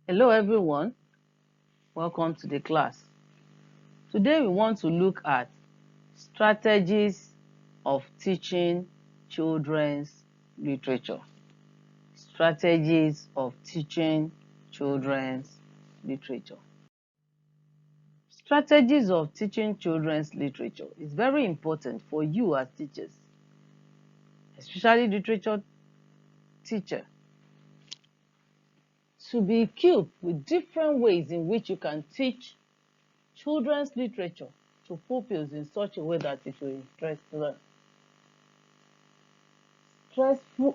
Hello everyone, welcome to the class. Today we want to look at strategies of teaching children's literature. Strategies of teaching children's literature. Strategies of teaching children's literature is very important for you as teachers, especially literature teacher, to be equipped with different ways in which you can teach children's literature to pupils in such a way that it will interest them.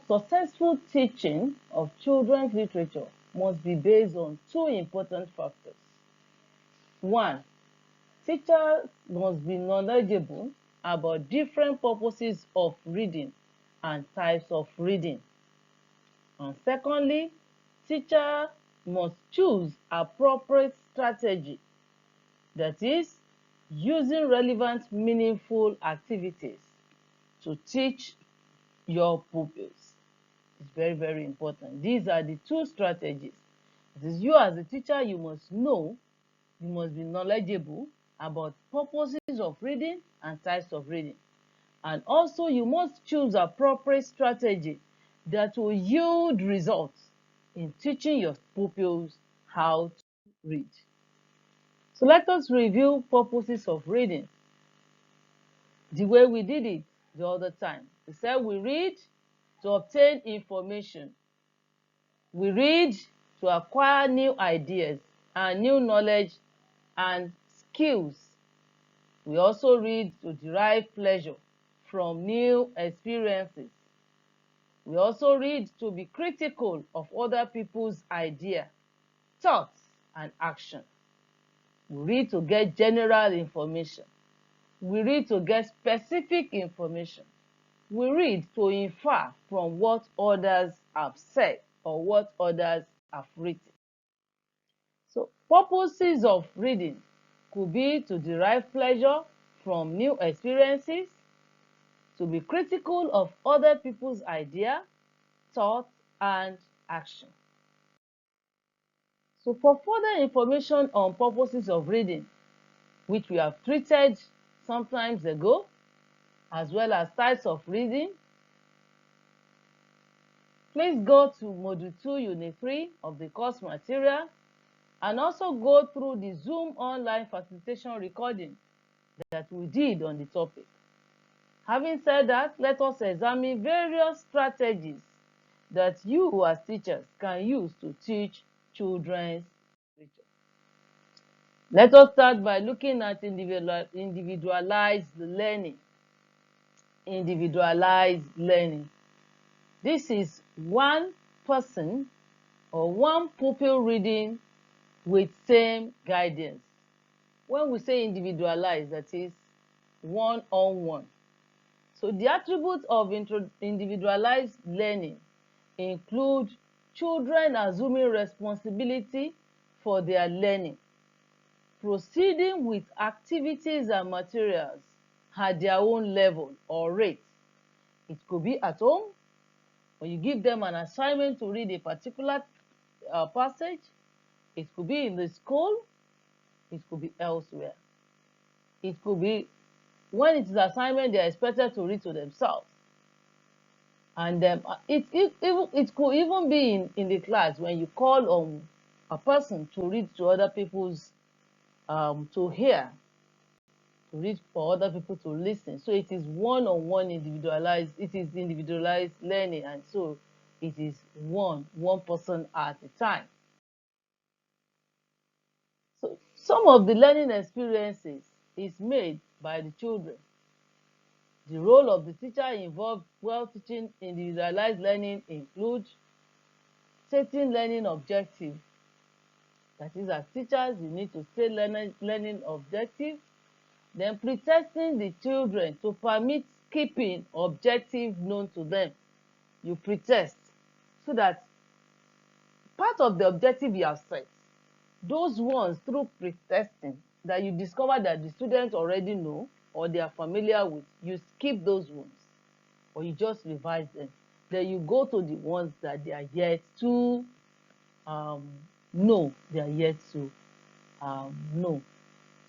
Successful teaching of children's literature must be based on two important factors. One, teachers must be knowledgeable about different purposes of reading and types of reading. And secondly, teachers must choose appropriate strategy, that is, using relevant, meaningful activities to teach your pupils. It's very, very important. These are the two strategies. It is you as a teacher, you must know, you must be knowledgeable about purposes of reading and types of reading. And also you must choose appropriate strategy that will yield results in teaching your pupils how to read. So let us review purposes of reading the way we did it the other time. We said we read to obtain information. We read to acquire new ideas and new knowledge and skills. We also read to derive pleasure from new experiences. We also read to be critical of other people's ideas, thoughts, and action. We read to get general information. We read to get specific information. We read to infer from what others have said or what others have written. So purposes of reading could be to derive pleasure from new experiences, to be critical of other people's idea, thought, and action. So for further information on purposes of reading, which we have treated some times ago, as well as types of reading, please go to Module 2, Unit 3 of the course material, and also go through the Zoom online facilitation recording that we did on the topic. Having said that, let us examine various strategies that you as teachers can use to teach children's literature. Let us start by looking at individualized learning. Individualized learning. This is one person or one pupil reading with same guidance. When we say individualized, that is one-on-one. So the attributes of individualized learning include children assuming responsibility for their learning, proceeding with activities and materials at their own level or rate. It could be at home, when you give them an assignment to read a particular passage. It could be in the school. It could be elsewhere. It could be when it is assignment, they are expected to read to themselves. And it could even be in the class when you call on a person to read to other people's, to hear, to read for other people to listen. So it is one-on-one individualized, it is individualized learning, and so it is one person at a time. So some of the learning experiences is made by the children. The role of the teacher involved while teaching individualized learning includes setting learning objectives. That is, as teachers, you need to set learning objectives. Then pre-testing the children to permit keeping objectives known to them. You pre-test so that part of the objective you have set, those ones through pre-testing that you discover that the students already know or they are familiar with, you skip those ones or you just revise them. Then you go to the ones that they are yet to know, they are yet to know.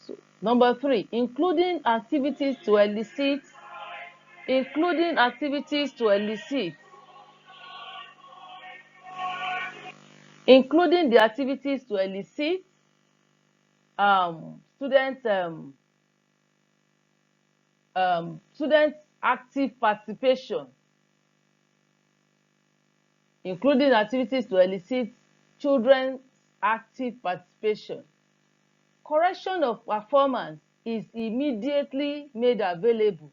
So number 3, including activities to elicit including activities to elicit including the activities to elicit students students active participation, including activities to elicit children's active participation. Correction of performance is immediately made available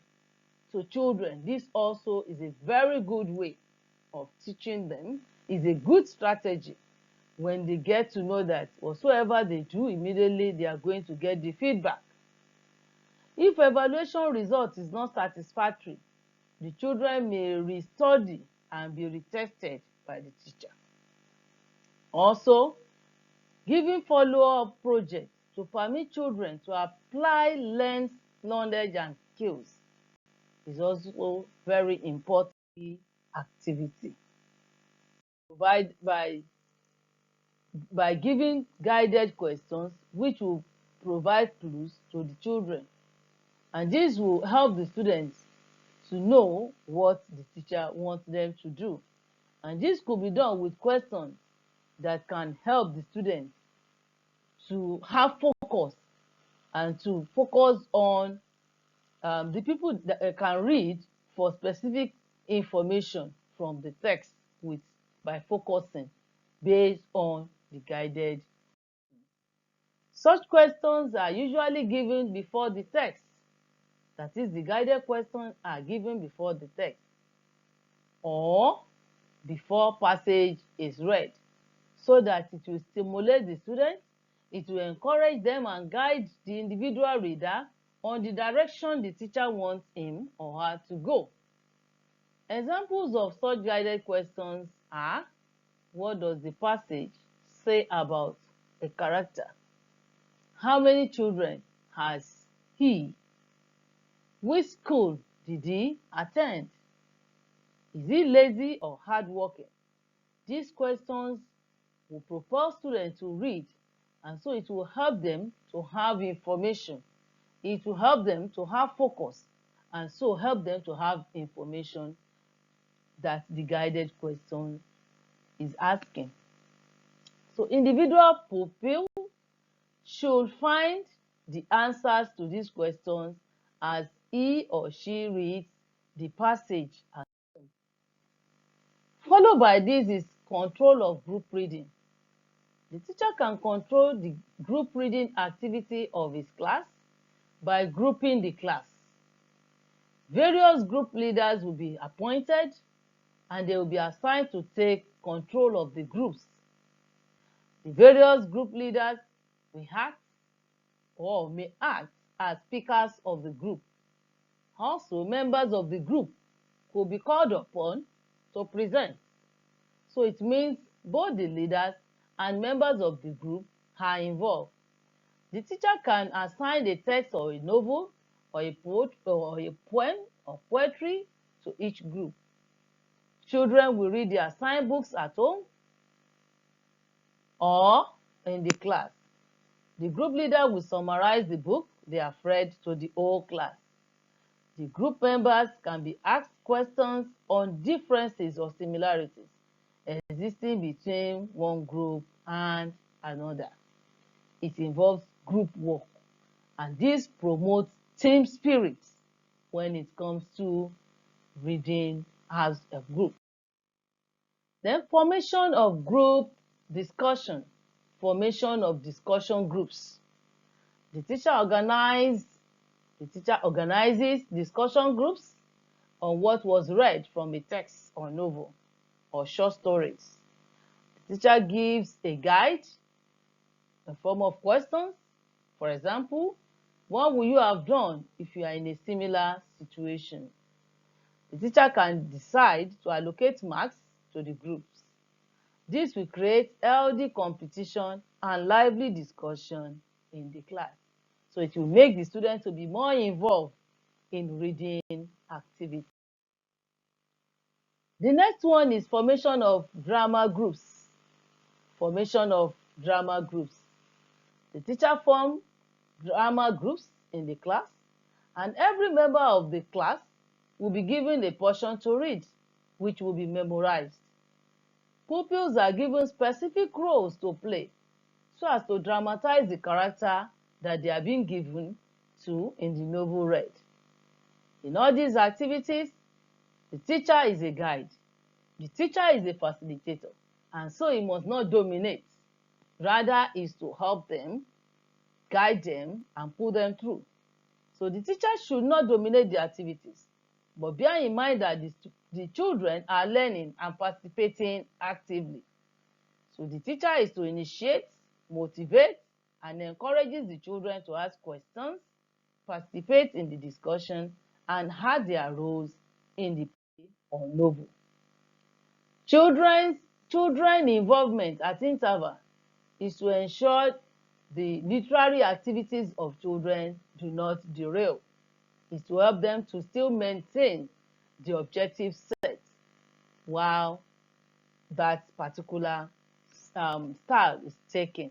to children. This also is a very good way of teaching them, is a good strategy when they get to know that whatsoever they do, immediately they are going to get the feedback. If evaluation result is not satisfactory, the children may restudy and be retested by the teacher. Also, giving follow-up projects to permit children to apply learned knowledge and skills is also very important activity. Provide by giving guided questions which will provide clues to the children, and this will help the students to know what the teacher wants them to do. And this could be done with questions that can help the students to have focus and to focus on the people that can read for specific information from the text by focusing based on the guided. Such questions are usually given before the text. That is, the guided questions are given before the text or before passage is read, so that it will stimulate the students, it will encourage them and guide the individual reader on the direction the teacher wants him or her to go. Examples of such guided questions are: what does the passage say about a character? How many children has he? Which school did he attend? Is he lazy or hardworking? These questions will propel students to read, and so it will help them to have information. It will help them to have focus, and so help them to have information that the guided question is asking. So individual pupil should find the answers to these questions as he or she reads the passage. Followed by this is control of group reading. The teacher can control the group reading activity of his class by grouping the class. Various group leaders will be appointed and they will be assigned to take control of the groups. The various group leaders will act or may act as speakers of the group. Also, members of the group could be called upon to present. So it means both the leaders and members of the group are involved. The teacher can assign a text or a novel or a poem or poetry to each group. Children will read the assigned books at home or in the class. The group leader will summarize the book they have read to the whole class. The group members can be asked questions on differences or similarities existing between one group and another. It involves group work, and this promotes team spirit when it comes to reading as a group. Then formation of group discussion, formation of discussion groups. The teacher organizes discussion groups on what was read from a text or novel or short stories. The teacher gives a guide in form of questions. For example, what will you have done if you are in a similar situation? The teacher can decide to allocate marks to the groups. This will create healthy competition and lively discussion in the class. So it will make the students to be more involved in reading activities. The next one is formation of drama groups. Formation of drama groups. The teacher forms drama groups in the class, and every member of the class will be given a portion to read, which will be memorized. Pupils are given specific roles to play so as to dramatize the character that they are being given to in the novel read. In all these activities, the teacher is a guide, the teacher is a facilitator, and so he must not dominate. Rather, is to help them, guide them, and pull them through. So the teacher should not dominate the activities, but bear in mind that the children are learning and participating actively. So the teacher is to initiate, motivate, and encourages the children to ask questions, participate in the discussion, and have their roles in the play or novel. Children involvement at interval is to ensure the literary activities of children do not derail. Is to help them to still maintain the objective set while that particular style is taken.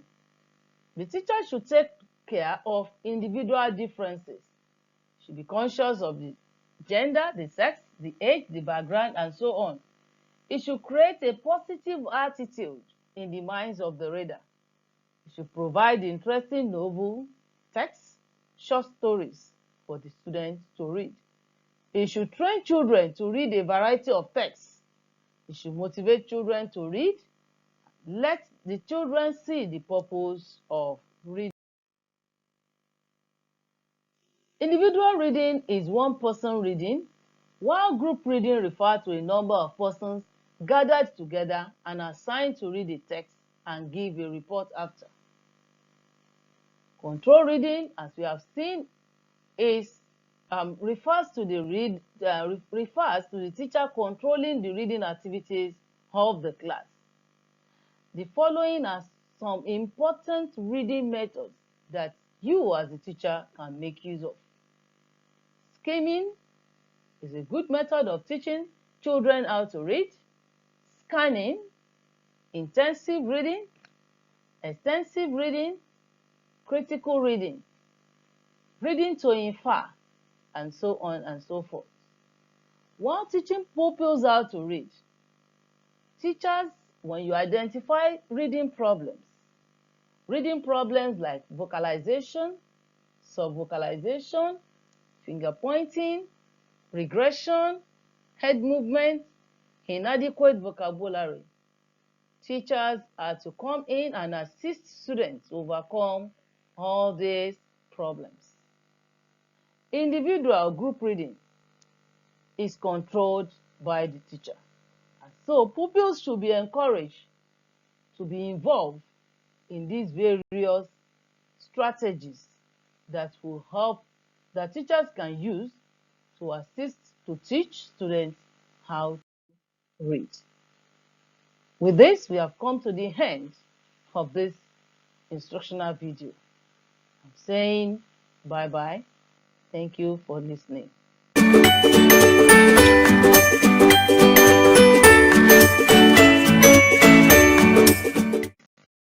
The teacher should take care of individual differences. Should be conscious of the gender, the sex, the age, the background, and so on. It should create a positive attitude in the minds of the reader. It should provide interesting novel, texts, short stories for the students to read. It should train children to read a variety of texts. It should motivate children to read. Let the children see the purpose of reading. Individual reading is one person reading, while group reading refers to a number of persons gathered together and assigned to read a text and give a report after. Control reading, as we have seen, refers to the teacher controlling the reading activities of the class. The following are some important reading methods that you as a teacher can make use of. Skimming is a good method of teaching children how to read. Scanning, intensive reading, extensive reading, critical reading, reading to infer, and so on and so forth. While teaching pupils how to read, teachers, when you identify reading problems like vocalization, subvocalization, finger pointing, regression, head movement, inadequate vocabulary, teachers are to come in and assist students to overcome all these problems. Individual group reading is controlled by the teacher. And so pupils should be encouraged to be involved in these various strategies that will help that teachers can use to assist to teach students how to read. With this, we have come to the end of this instructional video. I'm saying bye-bye. Thank you for listening.